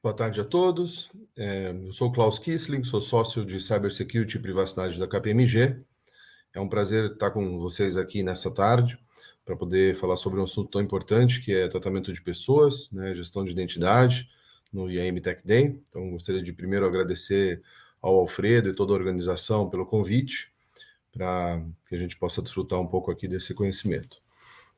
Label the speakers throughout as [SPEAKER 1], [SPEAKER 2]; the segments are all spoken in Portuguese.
[SPEAKER 1] Boa tarde a todos. Eu sou o Klaus Kissling, sou sócio de Cybersecurity e Privacidade da KPMG. É um prazer estar com vocês aqui nessa tarde para poder falar sobre um assunto tão importante que é tratamento de pessoas, né, gestão de identidade no IAM Tech Day. Então, gostaria de primeiro agradecer ao Alfredo e toda a organização pelo convite para que a gente possa desfrutar um pouco aqui desse conhecimento.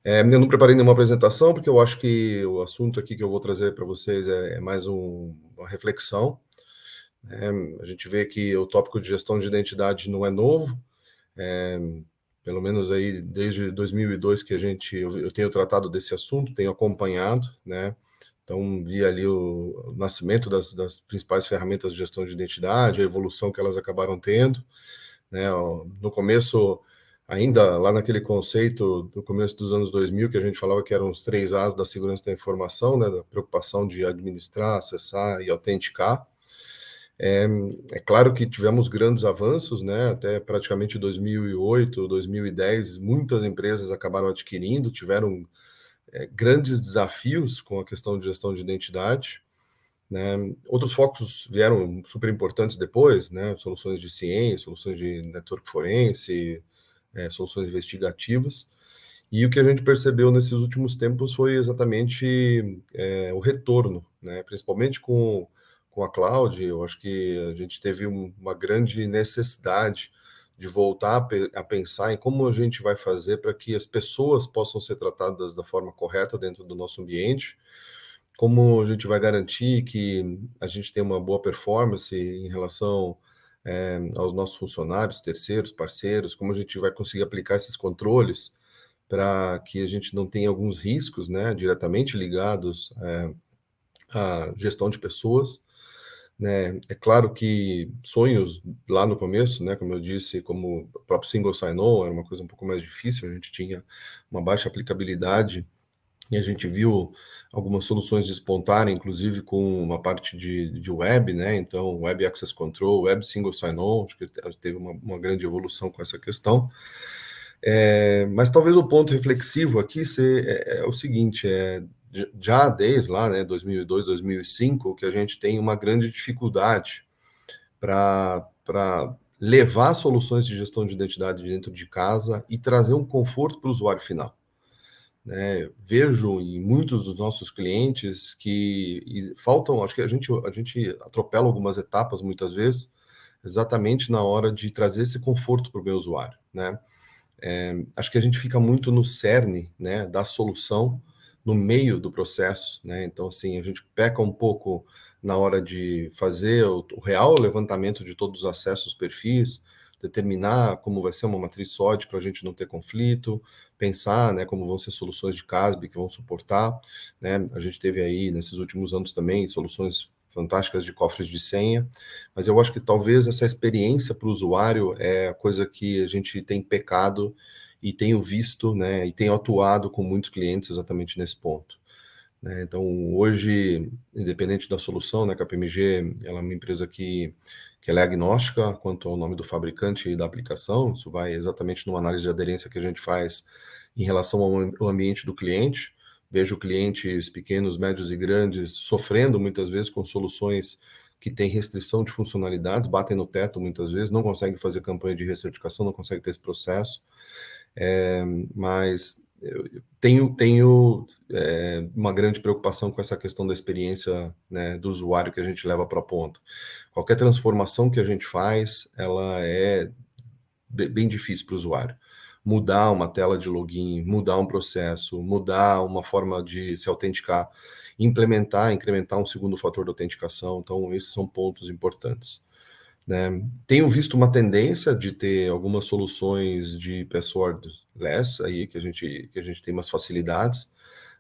[SPEAKER 1] Eu não preparei nenhuma apresentação, porque eu acho que o assunto aqui que eu vou trazer para vocês é mais uma reflexão. A gente vê que o tópico de gestão de identidade não é novo, é, pelo menos aí desde 2002 que eu tenho tratado desse assunto, tenho acompanhado, né? Então, vi ali o nascimento das principais ferramentas de gestão de identidade, a evolução que elas acabaram tendo, né? No começo, ainda lá naquele conceito do começo dos anos 2000, que a gente falava que eram os 3 As da segurança da informação, né? Da preocupação de administrar, acessar e autenticar. É claro que tivemos grandes avanços, né? Até praticamente 2008, 2010, muitas empresas acabaram adquirindo, tiveram grandes desafios com a questão de gestão de identidade, né? Outros focos vieram super importantes depois, né? Soluções de ciência, soluções de network forense, soluções investigativas. E o que a gente percebeu nesses últimos tempos foi exatamente o retorno, né? Principalmente com a cloud. Eu acho que a gente teve uma grande necessidade de voltar a pensar em como a gente vai fazer para que as pessoas possam ser tratadas da forma correta dentro do nosso ambiente, como a gente vai garantir que a gente tem uma boa performance em relação aos nossos funcionários, terceiros, parceiros, como a gente vai conseguir aplicar esses controles para que a gente não tenha alguns riscos, né, diretamente ligados à gestão de pessoas, né? É claro que sonhos lá no começo, né, como eu disse, como o próprio single sign-on era uma coisa um pouco mais difícil, a gente tinha uma baixa aplicabilidade e a gente viu algumas soluções despontarem, inclusive com uma parte de web, né? Então, Web Access Control, Web Single Sign-On, acho que teve uma grande evolução com essa questão. Mas talvez o ponto reflexivo aqui é o seguinte, já desde lá, né, 2002, 2005, que a gente tem uma grande dificuldade para levar soluções de gestão de identidade dentro de casa e trazer um conforto para o usuário final, né? Vejo em muitos dos nossos clientes que faltam, acho que a gente atropela algumas etapas muitas vezes, exatamente na hora de trazer esse conforto para o meu usuário, né? Acho que a gente fica muito no cerne, né, da solução, no meio do processo, né? Então, assim, a gente peca um pouco na hora de fazer o real levantamento de todos os acessos, perfis, determinar como vai ser uma matriz SOD para a gente não ter conflito, pensar, né, como vão ser soluções de CASB que vão suportar, né? A gente teve aí, nesses últimos anos também, soluções fantásticas de cofres de senha, mas eu acho que talvez essa experiência para o usuário é a coisa que a gente tem pecado e tenho visto, né, e tenho atuado com muitos clientes exatamente nesse ponto, né? Então, hoje, independente da solução, né, que a PMG ela é uma empresa que ela é agnóstica quanto ao nome do fabricante e da aplicação, isso vai exatamente numa análise de aderência que a gente faz em relação ao ambiente do cliente. Vejo clientes pequenos, médios e grandes sofrendo muitas vezes com soluções que têm restrição de funcionalidades, batem no teto muitas vezes, não conseguem fazer campanha de recertificação, não conseguem ter esse processo. Mas eu tenho uma grande preocupação com essa questão da experiência, né, do usuário que a gente leva para a ponta. Qualquer transformação que a gente faz, ela é bem difícil para o usuário. Mudar uma tela de login, mudar um processo, mudar uma forma de se autenticar, incrementar um segundo fator de autenticação. Então, esses são pontos importantes, né? Tenho visto uma tendência de ter algumas soluções de passwordless aí, que a gente tem umas facilidades,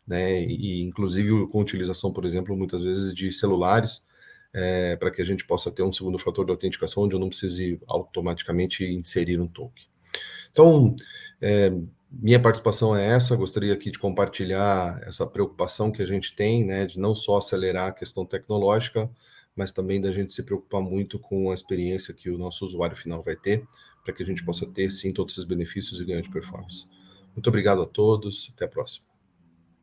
[SPEAKER 1] né? E inclusive com utilização, por exemplo, muitas vezes de celulares, para que a gente possa ter um segundo fator de autenticação onde eu não precise automaticamente inserir um token. Então, minha participação é essa, gostaria aqui de compartilhar essa preocupação que a gente tem, né, de não só acelerar a questão tecnológica, mas também da gente se preocupar muito com a experiência que o nosso usuário final vai ter, para que a gente possa ter, sim, todos esses benefícios e ganho de performance. Muito obrigado a todos, até a próxima.